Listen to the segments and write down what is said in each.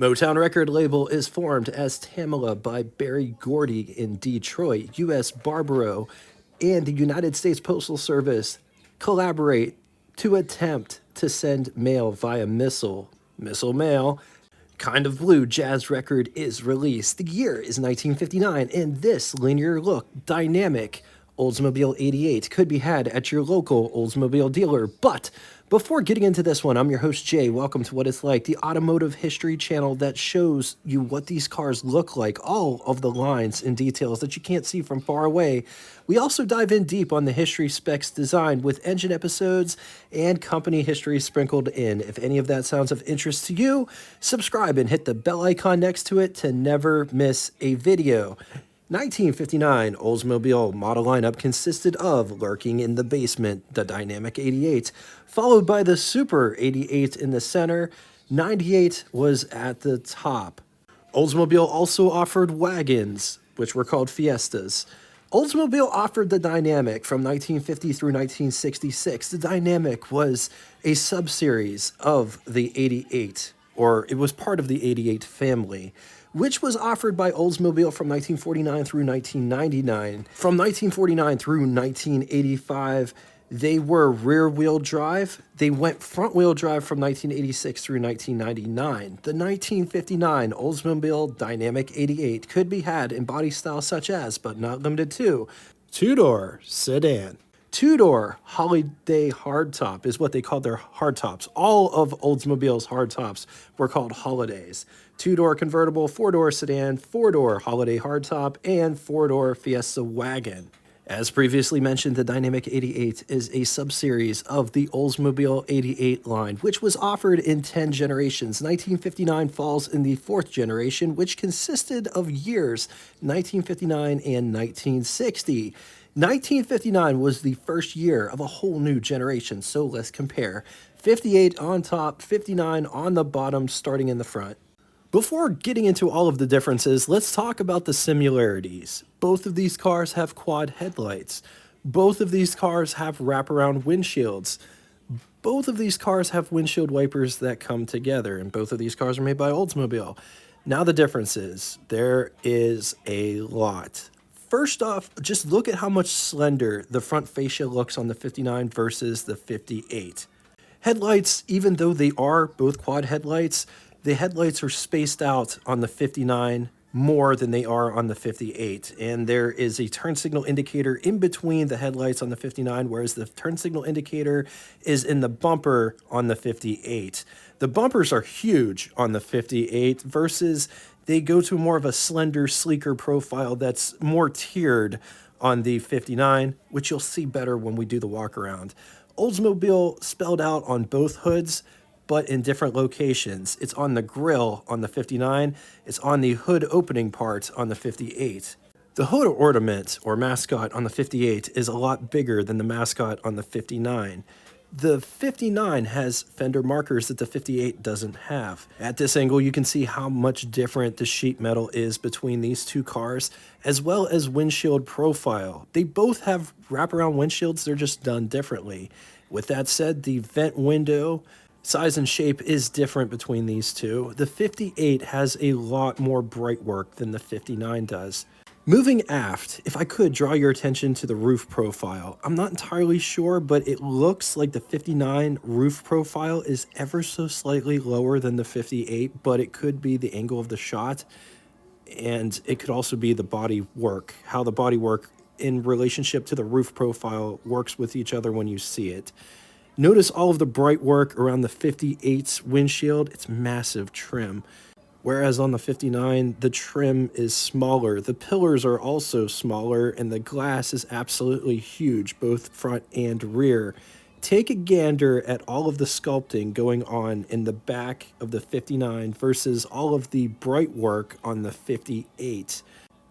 Motown record label is formed as Tamala by Barry Gordy in Detroit. U.S. Barbaro and the United States Postal Service collaborate to attempt to send mail via missile mail. Kind of Blue jazz record is released. The year is 1959, and this linear look, dynamic Oldsmobile 88 could be had at your local Oldsmobile dealer. But before getting into this one, I'm your host Jay. Welcome to What It's Like, the automotive history channel that shows you what these cars look like, all of the lines and details that you can't see from far away. We also dive in deep on the history, specs, design with engine episodes and company history sprinkled in. If any of that sounds of interest to you, subscribe and hit the bell icon next to it to never miss a video. 1959 Oldsmobile model lineup consisted of Lurking in the Basement, the Dynamic 88, followed by the Super 88 in the center. 98 was at the top. Oldsmobile also offered wagons, which were called Fiestas. Oldsmobile offered the Dynamic from 1950 through 1966. The Dynamic was a subseries of the 88, or it was part of the 88 family, which was offered by Oldsmobile from 1949 through 1999. From 1949 through 1985, they were rear-wheel drive. They went front-wheel drive from 1986 through 1999. The 1959 Oldsmobile Dynamic 88 could be had in body styles such as, but not limited to, two-door sedan. Two-door holiday hardtop is what they called their hardtops. All of Oldsmobile's hardtops were called holidays. Two-door convertible, four-door sedan, four-door holiday hardtop, and four-door Fiesta wagon. As previously mentioned, the Dynamic 88 is a subseries of the Oldsmobile 88 line, which was offered in 10 generations. 1959 falls in the fourth generation, which consisted of years 1959 and 1960. 1959 was the first year of a whole new generation, so let's compare. 58 on top, 59 on the bottom, starting in the front. Before getting into all of the differences, let's talk about the similarities. Both of these cars have quad headlights. Both of these cars have wraparound windshields. Both of these cars have windshield wipers that come together, and both of these cars are made by Oldsmobile. Now the differences. There is a lot. First off, just look at how much slender the front fascia looks on the 59 versus the 58. Headlights, even though they are both quad headlights, the headlights are spaced out on the 59 more than they are on the 58. And there is a turn signal indicator in between the headlights on the 59, whereas the turn signal indicator is in the bumper on the 58. The bumpers are huge on the 58 versus they go to more of a slender, sleeker profile that's more tiered on the 59, which you'll see better when we do the walk around. Oldsmobile spelled out on both hoods, but in different locations. It's on the grille on the 59, it's on the hood opening part on the 58. The hood ornament, or mascot, on the 58 is a lot bigger than the mascot on the 59. The 59 has fender markers that the 58 doesn't have. At this angle, you can see how much different the sheet metal is between these two cars, as well as windshield profile. They both have wraparound windshields, they're just done differently. With that said, the vent window size and shape is different between these two. The 58 has a lot more bright work than the 59 does. Moving aft, if I could draw your attention to the roof profile. I'm not entirely sure, but it looks like the 59 roof profile is ever so slightly lower than the 58, but it could be the angle of the shot, and it could also be the body work, how the body work in relationship to the roof profile works with each other when you see it. Notice all of the bright work around the 58's windshield. It's massive trim. Whereas on the 59, the trim is smaller. The pillars are also smaller, and the glass is absolutely huge, both front and rear. Take a gander at all of the sculpting going on in the back of the 59 versus all of the bright work on the 58.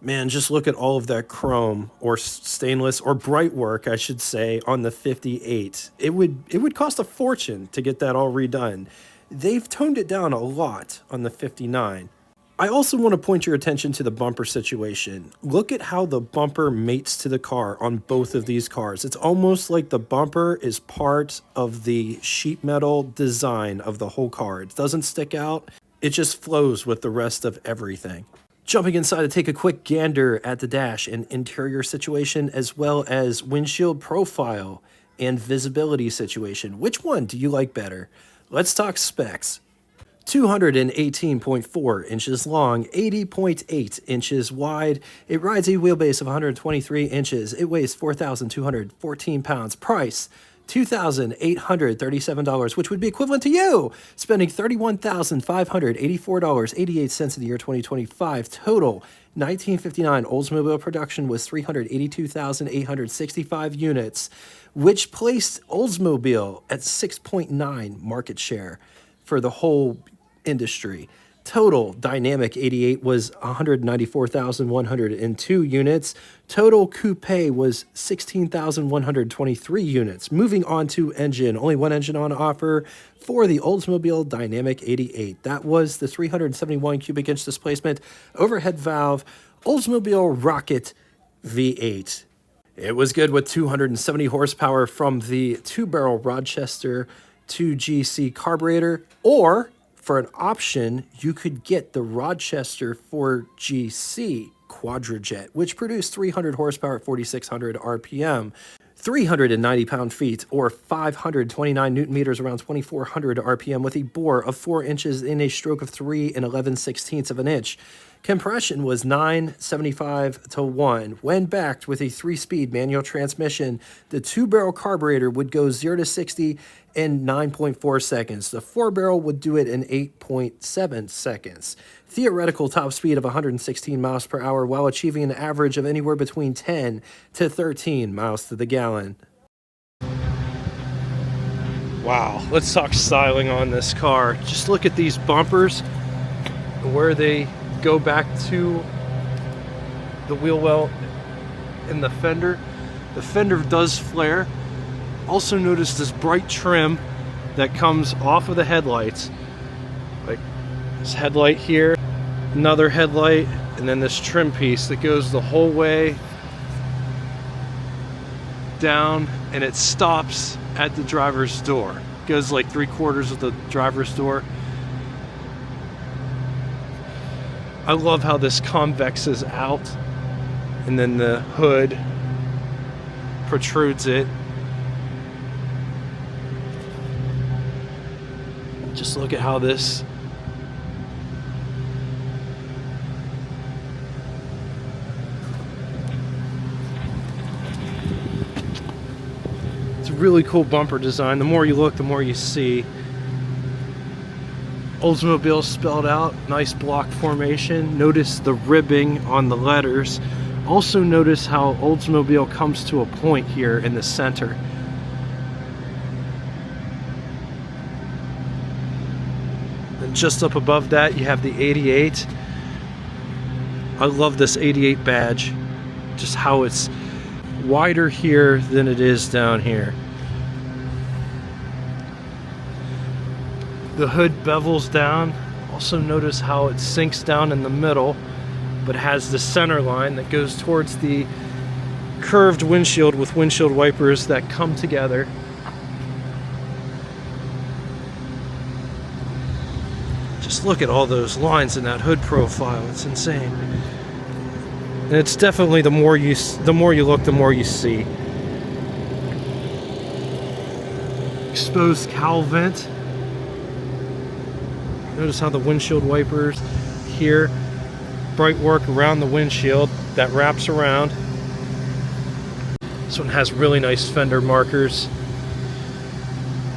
Man, just look at all of that chrome or stainless or bright work, I should say, on the 58. It would cost a fortune to get that all redone. They've toned it down a lot on the 59. I also want to point your attention to the bumper situation. Look at how the bumper mates to the car on both of these cars. It's almost like the bumper is part of the sheet metal design of the whole car. It doesn't stick out. It just flows with the rest of everything. Jumping inside to take a quick gander at the dash and interior situation, as well as windshield profile and visibility situation. Which one do you like better? Let's talk specs. 218.4 inches long, 80.8 inches wide. It rides a wheelbase of 123 inches. It weighs 4,214 pounds. Price, $2,837, which would be equivalent to you spending $31,584.88 in the year 2025. Total 1959 Oldsmobile production was 382,865 units, which placed Oldsmobile at 6.9 market share for the whole industry. Total Dynamic 88 was 194,102 units. Total Coupe was 16,123 units. Moving on to engine, only one engine on offer for the Oldsmobile Dynamic 88. That was the 371 cubic inch displacement overhead valve Oldsmobile Rocket V8. It was good with 270 horsepower from the 2-barrel Rochester 2GC carburetor, or for an option, you could get the Rochester 4GC Quadrajet, which produced 300 horsepower at 4,600 RPM, 390 pound-feet, or 529 newton meters around 2,400 RPM, with a bore of 4 inches in a stroke of 3 and 11/16 of an inch. Compression was 975 to 1. When backed with a 3-speed manual transmission, the 2-barrel carburetor would go 0 to 60 in 9.4 seconds. The 4-barrel would do it in 8.7 seconds. Theoretical top speed of 116 miles per hour while achieving an average of anywhere between 10 to 13 miles to the gallon. Wow, let's talk styling on this car. Just look at these bumpers, where they go back to the wheel well in the fender. The fender does flare. Also notice this bright trim that comes off of the headlights. Like this headlight here, another headlight, and then this trim piece that goes the whole way down, and it stops at the driver's door. It goes like 3/4 of the driver's door. I love how this convexes out, and then the hood protrudes it. Just look at how this it's a really cool bumper design. The more you look, the more you see. Oldsmobile spelled out, nice block formation. Notice the ribbing on the letters. Also notice how Oldsmobile comes to a point here in the center. And just up above that, you have the 88. I love this 88 badge. Just how it's wider here than it is down here. The hood bevels down. Also notice how it sinks down in the middle, but has the center line that goes towards the curved windshield with windshield wipers that come together. Just look at all those lines in that hood profile. It's insane. And it's definitely the more you look, the more you see. Exposed cowl vent. Notice how the windshield wipers here, bright work around the windshield that wraps around. This one has really nice fender markers,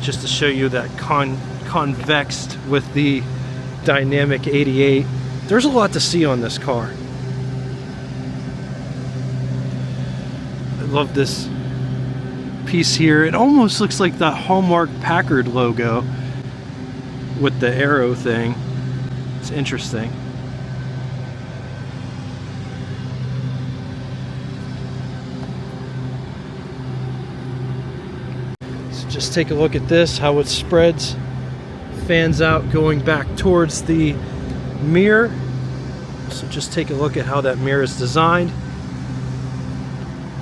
just to show you that convexed with the Dynamic 88. There's a lot to see on this car. I love this piece here. It almost looks like that Hallmark Packard logo with the arrow thing. It's interesting. So just take a look at this, how it spreads, fans out going back towards the mirror. So just take a look at how that mirror is designed.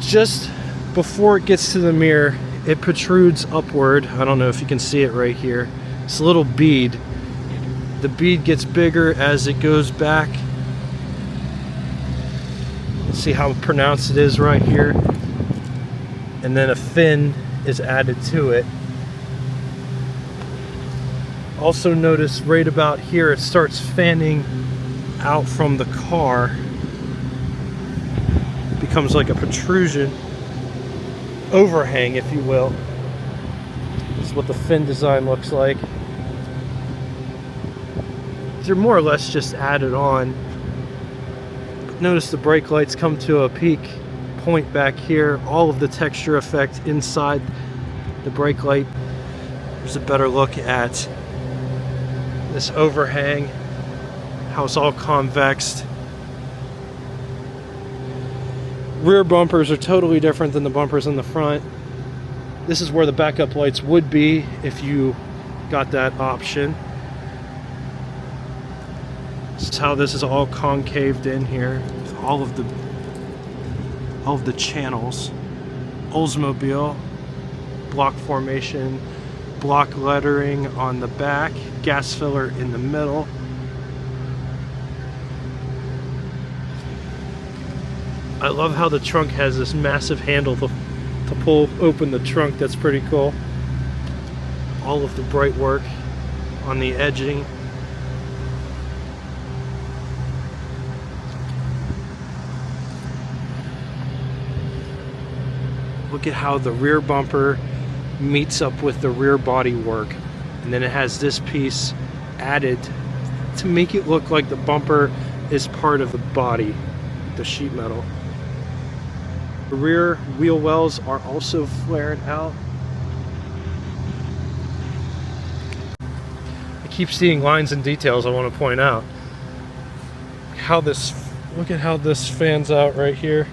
Just before it gets to the mirror, it protrudes upward. I don't know if you can see it right here. It's a little bead The bead gets bigger as it goes back. See how pronounced it is right here. And then a fin is added to it. Also notice right about here it starts fanning out from the car. Becomes like a protrusion, overhang if you will. This is what the fin design looks like. They're more or less just added on. Notice the brake lights come to a peak point back here. All of the texture effect inside the brake light. There's a better look at this overhang, how it's all convexed. Rear bumpers are totally different than the bumpers in the front. This is where the backup lights would be if you got that option. This is how this is all concaved in here. All of the channels. Oldsmobile, block formation, block lettering on the back, gas filler in the middle. I love how the trunk has this massive handle to pull open the trunk. That's pretty cool. All of the bright work on the edging. Look at how the rear bumper meets up with the rear body work. And then it has this piece added to make it look like the bumper is part of the body, the sheet metal. The rear wheel wells are also flared out. I keep seeing lines and details I want to point out. Look at how this fans out right here.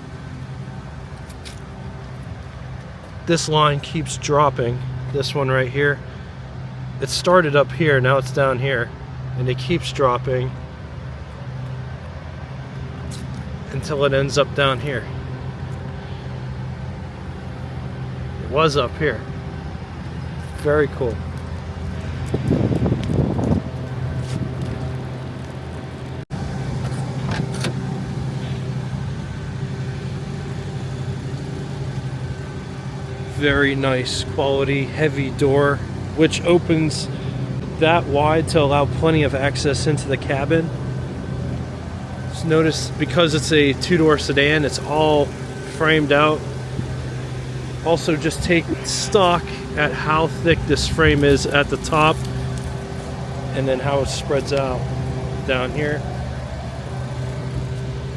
This line keeps dropping. This one right here. It started up here, now it's down here. And it keeps dropping until it ends up down here. It was up here. Very cool. Very nice quality heavy door, which opens that wide to allow plenty of access into the cabin. Just notice, because it's a two-door sedan, it's all framed out. Also, just take stock at how thick this frame is at the top and then how it spreads out down here.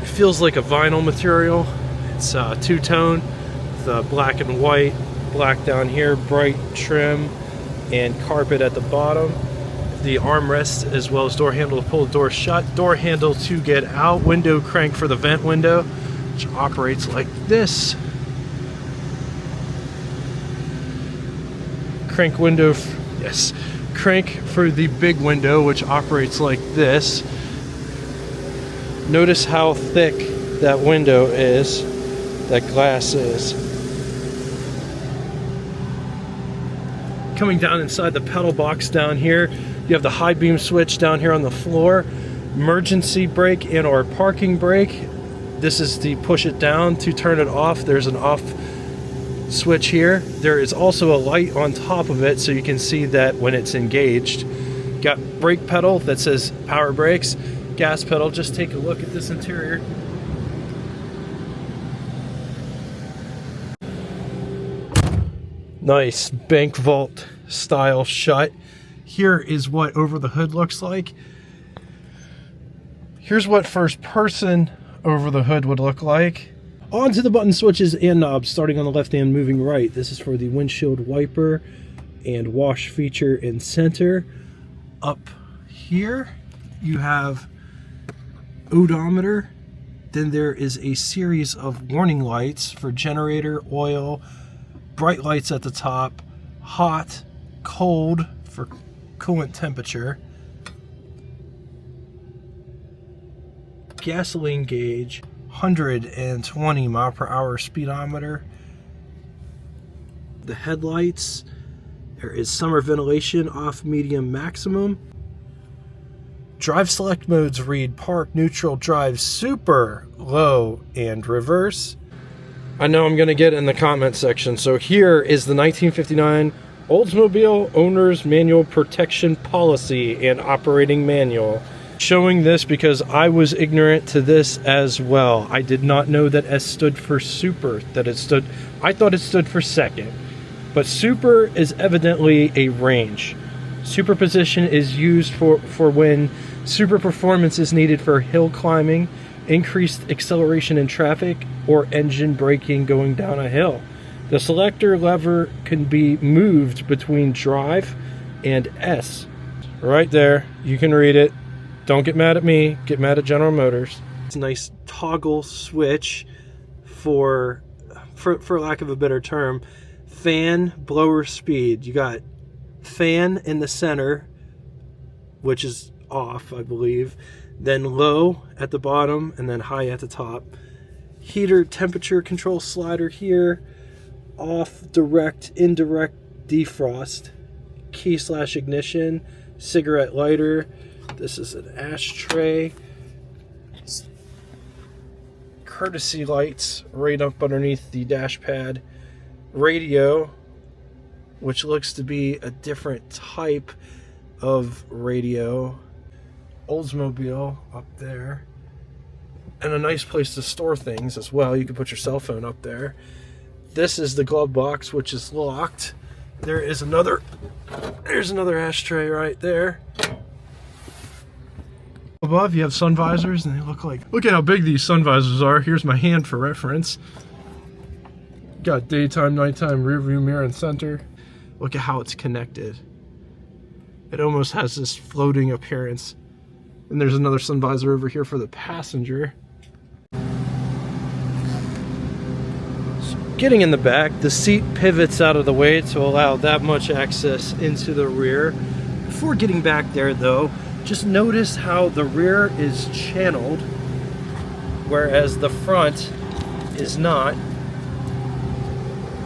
It feels like a vinyl material. It's two-tone with black and white. Black down here, bright trim, and carpet at the bottom. The armrest as well as door handle to pull the door shut, door handle to get out, window crank for the vent window, which operates like this. Crank window, crank for the big window, which operates like this. Notice how thick that window is, that glass is. Coming down inside the pedal box down here, you have the high beam switch down here on the floor, emergency brake and or parking brake. This is the push it down to turn it off. There's an off switch here. There is also a light on top of it so you can see that when it's engaged. Got brake pedal that says power brakes, gas pedal. Just take a look at this interior. Nice bank vault style shut. Here is what over the hood looks like. Here's what first person over the hood would look like. On to the button switches and knobs, starting on the left and moving right. This is for the windshield wiper and wash feature in center. Up here you have odometer. Then there is a series of warning lights for generator, oil, bright lights at the top, hot, cold for coolant temperature, gasoline gauge, 120 mile per hour speedometer. The headlights, there is summer ventilation, off, medium, maximum. Drive select modes read park, neutral, drive, super, low, and reverse. I know I'm going to get in the comment section. So here is the 1959 Oldsmobile Owner's Manual Protection Policy and Operating Manual. Showing this because I was ignorant to this as well. I did not know that S stood for super, I thought it stood for second. But super is evidently a range. Superposition is used for when super performance is needed for hill climbing, increased acceleration in traffic, or engine braking going down a hill. The selector lever can be moved between drive and S. Right there, you can read it. Don't get mad at me, get mad at General Motors. It's a nice toggle switch for lack of a better term, fan blower speed. You got fan in the center, which is off, I believe, then low at the bottom, and then high at the top. Heater temperature control slider here, off, direct, indirect defrost, key/ignition, cigarette lighter. This is an ashtray. Courtesy lights right up underneath the dash pad. Radio, which looks to be a different type of radio. Oldsmobile up there. And a nice place to store things as well. You can put your cell phone up there. This is the glove box, which is locked. There's another ashtray right there. Above, you have sun visors, and they look at how big these sun visors are. Here's my hand for reference. Got daytime, nighttime, rear view mirror, and center. Look at how it's connected. It almost has this floating appearance. And there's another sun visor over here for the passenger. So getting in the back, the seat pivots out of the way to allow that much access into the rear. Before getting back there though, just notice how the rear is channeled, whereas the front is not.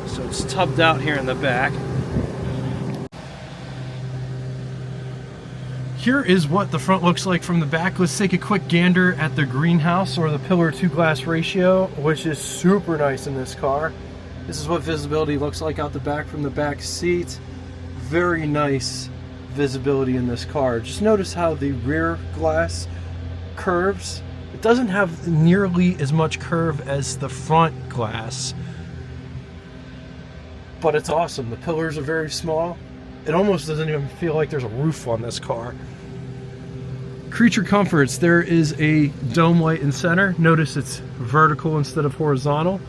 So it's tubbed out here in the back. Here is what the front looks like from the back. Let's take a quick gander at the greenhouse, or the pillar to glass ratio, which is super nice in this car. This is what visibility looks like out the back from the back seat. Very nice visibility in this car. Just notice how the rear glass curves. It doesn't have nearly as much curve as the front glass, but it's awesome. The pillars are very small. It almost doesn't even feel like there's a roof on this car. Creature comforts, there is a dome light in center. Notice it's vertical instead of horizontal,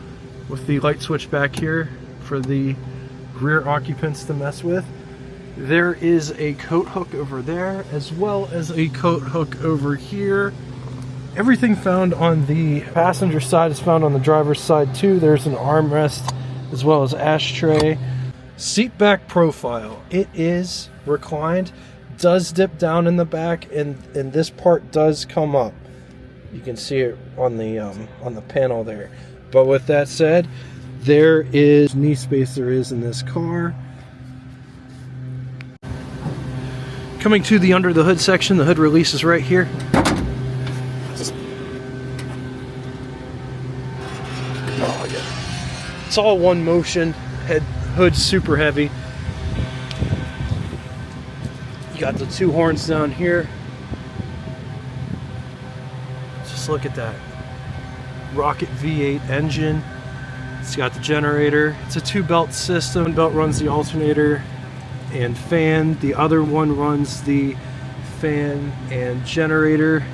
with the light switch back here for the rear occupants to mess with. There is a coat hook over there, as well as a coat hook over here. Everything found on the passenger side is found on the driver's side too. There's an armrest as well as ashtray. Seat back profile, it is reclined, does dip down in the back, and this part does come up. You can see it on the panel there. But with that said, there is knee space there is in this car. Coming to the under the hood section, the hood release is right here. Oh yeah, it's all one motion. Hood's super heavy. You got the two horns down here. Just look at that. Rocket V8 engine. It's got the generator. It's a 2-belt system. One belt runs the alternator and fan. The other one runs the fan and generator.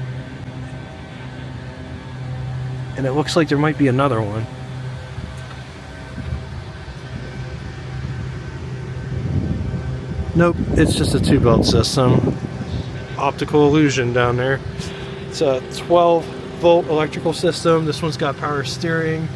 And it looks like there might be another one. Nope, it's just a 2-belt system. Optical illusion down there. It's a 12-volt electrical system. This one's got power steering.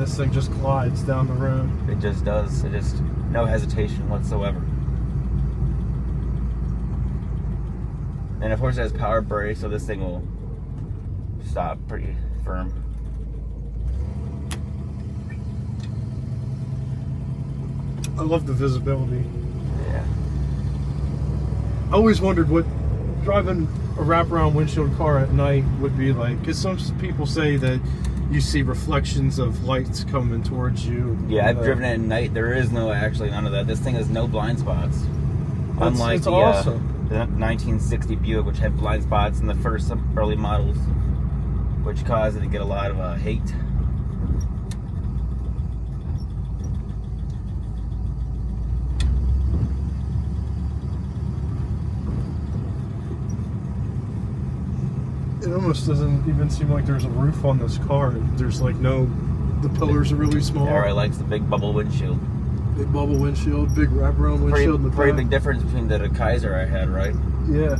this thing just glides down the road. It just does. It just, no hesitation whatsoever. And of course it has power brake, so this thing will stop pretty firm. I love the visibility. Yeah. I always wondered what driving a wraparound windshield car at night would be like, because some people say that you see reflections of lights coming towards you. Yeah, I've driven it at night. There is actually none of that. This thing has no blind spots. Unlike It's the, awesome. The 1960 Buick, which had blind spots in the first early models, which caused it to get a lot of hate. It almost doesn't even seem like there's a roof on this car. There's like no, the pillars are really small. Everybody likes the big bubble windshield. Big bubble windshield, big wraparound windshield in the back. Pretty big difference between the Kaiser I had, right? Yeah.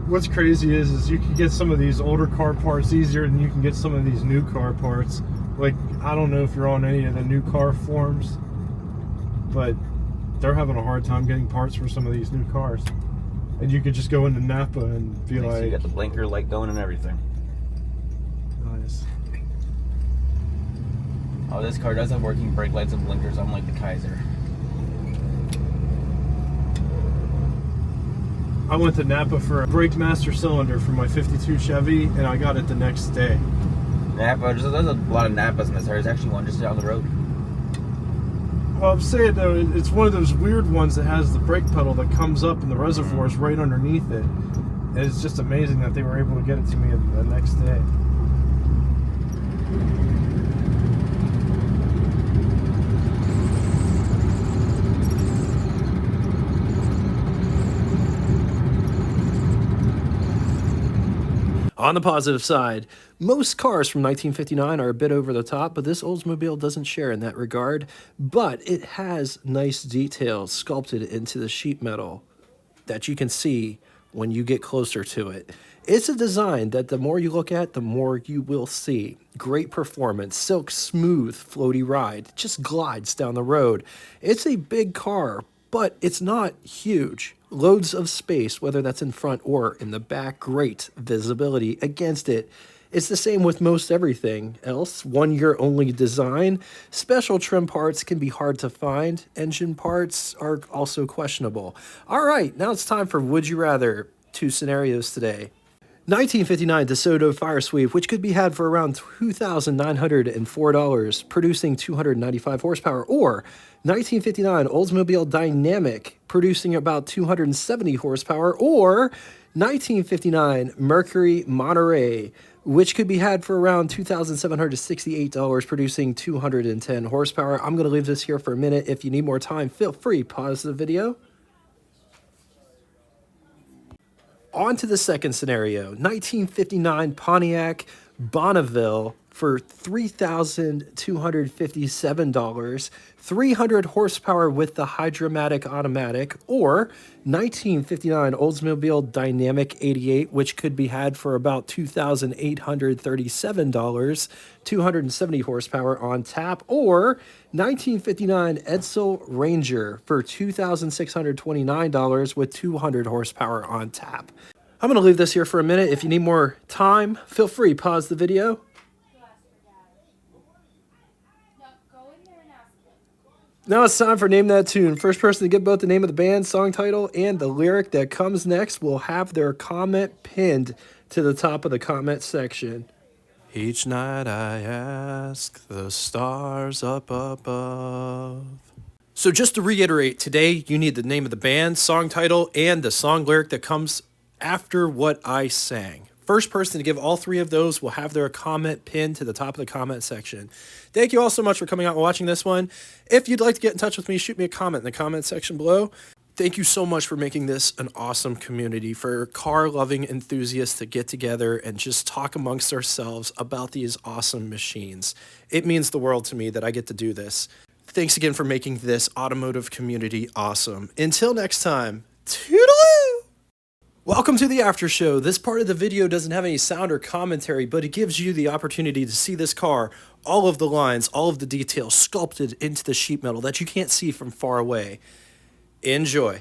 What's crazy is you can get some of these older car parts easier than you can get some of these new car parts. Like, I don't know if you're on any of the new car forums, but they're having a hard time getting parts for some of these new cars. And you could just go into Napa and be like... You got the blinker light going and everything. Nice. Oh, this car does have working brake lights and blinkers, unlike the Kaiser. I went to Napa for a brake master cylinder for my 52 Chevy, and I got it the next day. Napa, there's a lot of Napas in this area. There's actually one just down the road. Well, I'm saying though, it's one of those weird ones that has the brake pedal that comes up and the reservoir is right underneath it. And it's just amazing that they were able to get it to me the next day. On the positive side, most cars from 1959 are a bit over the top, but this Oldsmobile doesn't share in that regard. But it has nice details sculpted into the sheet metal that you can see when you get closer to it. It's a design that the more you look at, the more you will see. Great performance, silk smooth, floaty ride, just glides down the road. It's a big car, but it's not huge. Loads of space, whether that's in front or in the back. Great visibility against it. It's the same with most everything else. 1 year only design. Special trim parts can be hard to find. Engine parts are also questionable. All right, now it's time for Would You Rather. 2 scenarios today. 1959 DeSoto Fire Sweep, which could be had for around $2,904, producing 295 horsepower, or 1959 Oldsmobile Dynamic, producing about 270 horsepower, or 1959 Mercury Monterey, which could be had for around $2,768, producing 210 horsepower. I'm going to leave this here for a minute. If you need more time, feel free, pause the video. On to the second scenario, 1959 Pontiac Bonneville for $3,257, 300 horsepower with the Hydromatic automatic, or 1959 Oldsmobile Dynamic 88, which could be had for about $2,837, 270 horsepower on tap, or 1959 Edsel Ranger for $2,629 with 200 horsepower on tap. I'm going to leave this here for a minute. If you need more time, feel free, pause the video. Now it's time for Name That Tune. First person to get both the name of the band, song title, and the lyric that comes next will have their comment pinned to the top of the comment section. Each night I ask the stars up above. So just to reiterate, today you need the name of the band, song title, and the song lyric that comes after what I sang. First person to give all 3 of those will have their comment pinned to the top of the comment section. Thank you all so much for coming out and watching this one. If you'd like to get in touch with me, shoot me a comment in the comment section below. Thank you so much for making this an awesome community for car-loving enthusiasts to get together and just talk amongst ourselves about these awesome machines. It means the world to me that I get to do this. Thanks again for making this automotive community awesome. Until next time, toodaloo! Welcome to the after show. This part of the video doesn't have any sound or commentary, but it gives you the opportunity to see this car, all of the lines, all of the details sculpted into the sheet metal that you can't see from far away. Enjoy.